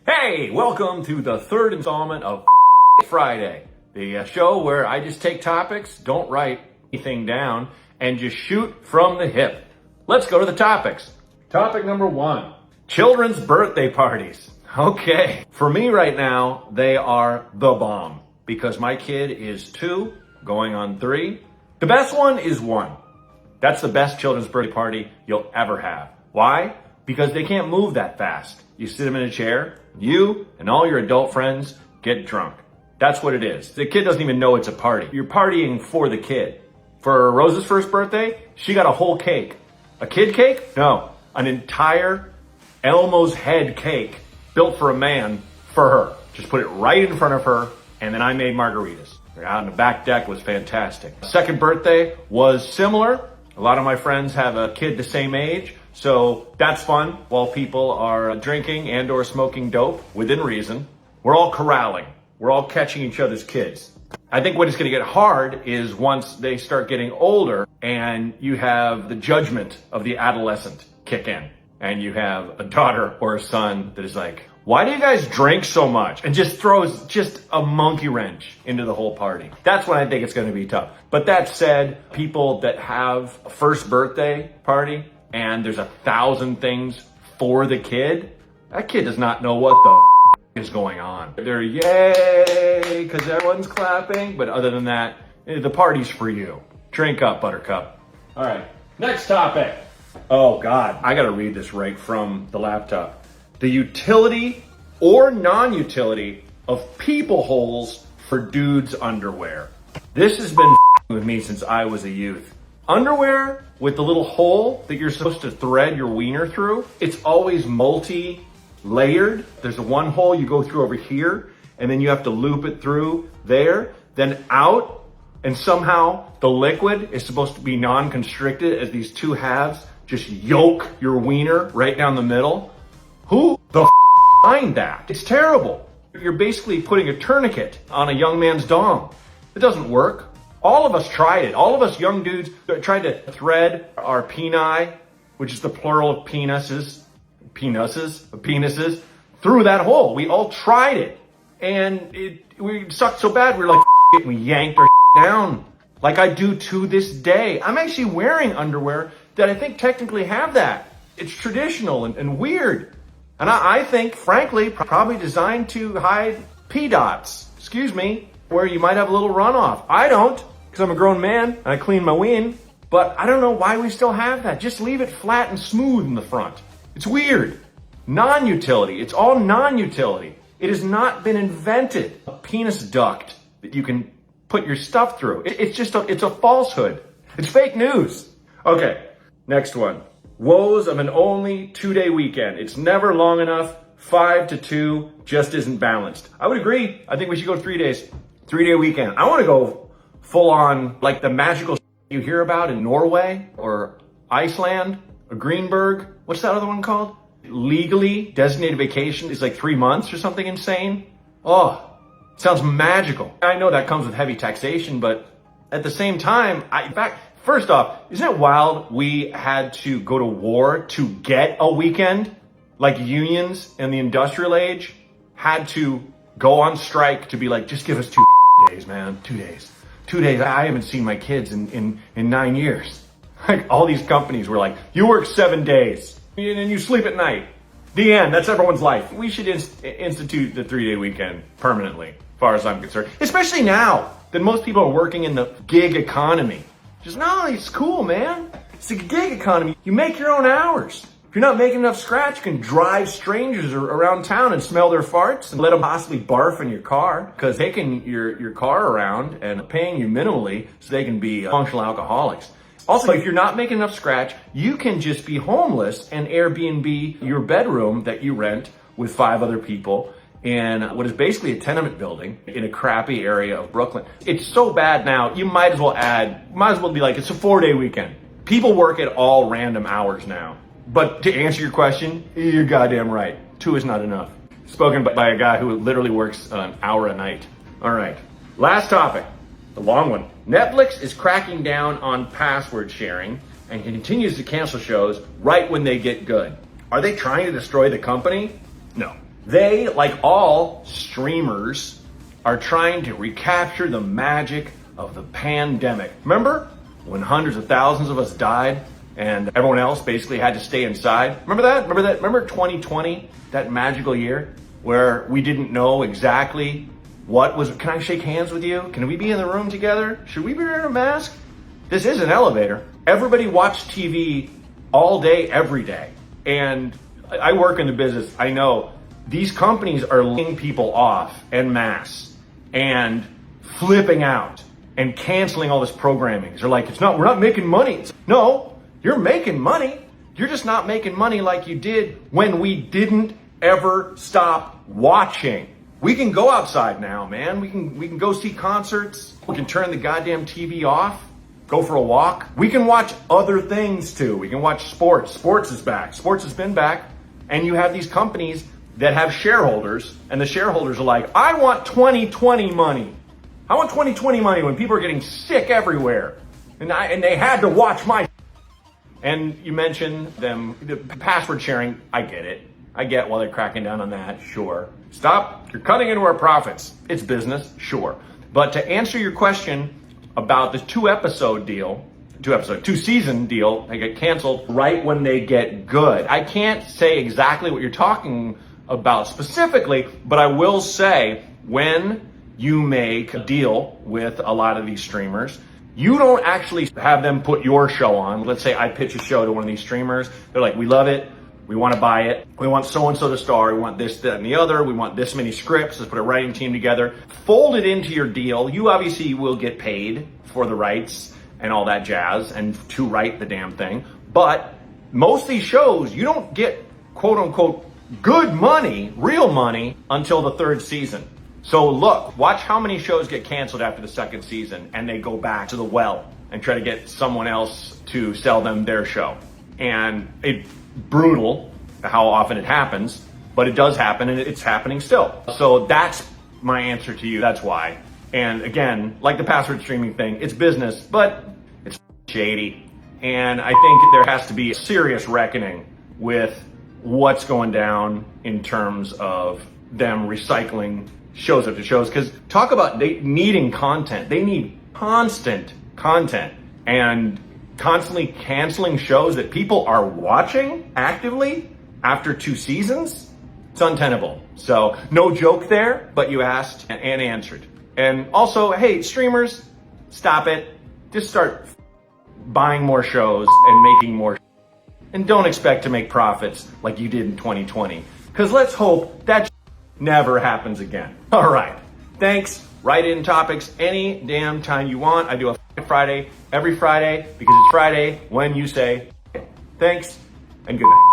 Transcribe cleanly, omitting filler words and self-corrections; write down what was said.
Hey, welcome to the third installment of Friday, the show where I just take topics, don't write anything down, and just shoot from the hip. Let's go to the topics. Topic number 1, children's birthday parties. Okay, for me right now, they are the bomb because my kid is 2, going on 3. The best one is 1. That's the best children's birthday party you'll ever have. Why? Because they can't move that fast. You sit them in a chair, you and all your adult friends get drunk. That's what it is. The kid doesn't even know it's a party. You're partying for the kid. For Rose's first birthday, she got a whole cake. A kid cake? No, an entire Elmo's head cake built for a man for her. Just put it right in front of her, and then I made margaritas. Out on the back deck was fantastic. Second birthday was similar. A lot of my friends have a kid the same age, so that's fun while people are drinking and or smoking dope within reason. We're all corralling. We're all catching each other's kids. I think what is going to get hard is once they start getting older and you have the judgment of the adolescent kick in and you have a daughter or a son that is like, why do you guys drink so much? And just throws just a monkey wrench into the whole party. That's when I think it's going to be tough. But that said, people that have a first birthday party and there's 1,000 things for the kid, that kid does not know what the is going on. They're yay, because everyone's clapping. But other than that, the party's for you. Drink up, buttercup. All right, next topic. Oh God, I gotta read this right from the laptop. The utility or non-utility of people holes for dudes' underwear. This has been with me since I was a youth. Underwear with the little hole that you're supposed to thread your wiener through, it's always multi-layered. There's one hole you go through over here, and then you have to loop it through there, then out, and somehow the liquid is supposed to be non-constricted as these two halves just yoke your wiener right down the middle. Who the find that? It's terrible. You're basically putting a tourniquet on a young man's dong. It doesn't work. All of us tried it. All of us young dudes tried to thread our peni, which is the plural of penises, through that hole. We all tried it. And we sucked so bad, we were like, and we yanked our down. Like I do to this day. I'm actually wearing underwear that I think technically have that. It's traditional and weird. And I think, frankly, probably designed to hide pee dots, where you might have a little runoff. I don't, because I'm a grown man and I clean my ween, but I don't know why we still have that. Just leave it flat and smooth in the front. It's weird. Non-utility. It's all non-utility. It has not been invented. A penis duct that you can put your stuff through. It's a falsehood. It's fake news. Okay, next one. Woes of an only 2-day weekend. It's never long enough. 5 to 2 just isn't balanced. I would agree. I think we should go 3 days. 3-day weekend. I want to go full on like the magical you hear about in Norway or Iceland or Greenberg. What's that other one called? Legally designated vacation is like 3 months or something insane. Oh, sounds magical. I know that comes with heavy taxation, but at the same time, in fact, first off, isn't it wild we had to go to war to get a weekend? Like unions in the industrial age had to go on strike to be like, just give us 2 days, man. 2 days. 2 days. I haven't seen my kids in 9 years. Like all these companies were like, you work 7 days and you sleep at night. The end. That's everyone's life. We should institute the 3-day weekend permanently, as far as I'm concerned. Especially now that most people are working in the gig economy. Just, no, it's cool, man. It's a gig economy. You make your own hours. If you're not making enough scratch, you can drive strangers around town and smell their farts and let them possibly barf in your car because taking your car around and paying you minimally so they can be functional alcoholics. Also, if you're not making enough scratch, you can just be homeless and Airbnb your bedroom that you rent with 5 other people in what is basically a tenement building in a crappy area of Brooklyn. It's so bad now, you might as well be like, it's a 4-day weekend. People work at all random hours now. But to answer your question, you're goddamn right. 2 is not enough. Spoken by a guy who literally works an hour a night. All right, last topic, the long one. Netflix is cracking down on password sharing and continues to cancel shows right when they get good. Are they trying to destroy the company? No. They, like all streamers, are trying to recapture the magic of the pandemic. Remember when hundreds of thousands of us died and everyone else basically had to stay inside? Remember that? Remember 2020, that magical year where we didn't know exactly what was, can I shake hands with you? Can we be in the room together? Should we be wearing a mask? This is an elevator. Everybody watched TV all day, every day. And I work in the business. I know these companies are laying people off en masse and flipping out and canceling all this programming. They're like, we're not making money. No, you're making money. You're just not making money like you did when we didn't ever stop watching. We can go outside now, man. We can go see concerts. We can turn the goddamn TV off, go for a walk. We can watch other things too. We can watch sports. Sports is back. Sports has been back. And you have these companies that have shareholders, and the shareholders are like, I want 2020 money. I want 2020 money when people are getting sick everywhere. And they had to watch my. And you mentioned them, the password sharing, I get it. I get why they're cracking down on that, sure. Stop, you're cutting into our profits. It's business, sure. But to answer your question about the two season deal, they get canceled right when they get good. I can't say exactly what you're talking about specifically, but I will say when you make a deal with a lot of these streamers, you don't actually have them put your show on. Let's say I pitch a show to one of these streamers. They're like, we love it. We want to buy it. We want so-and-so to star. We want this, that, and the other. We want this many scripts. Let's put a writing team together. Fold it into your deal. You obviously will get paid for the rights and all that jazz and to write the damn thing. But most of these shows, you don't get quote unquote good money, real money, until the third season. So look, watch how many shows get canceled after the second season and they go back to the well and try to get someone else to sell them their show. And it's brutal how often it happens, but it does happen and it's happening still. So that's my answer to you. That's why. And again, like the password streaming thing, it's business, but it's shady. And I think there has to be a serious reckoning with what's going down in terms of them recycling shows after shows. Because talk about they needing content. They need constant content and constantly canceling shows that people are watching actively after 2 seasons. It's untenable. So no joke there, but you asked and answered. And also, hey, streamers, stop it. Just start buying more shows and making more. And don't expect to make profits like you did in 2020. Because let's hope that never happens again. All right. Thanks. Write in topics any damn time you want. I do a Friday every Friday because it's Friday when you say, thanks and good night.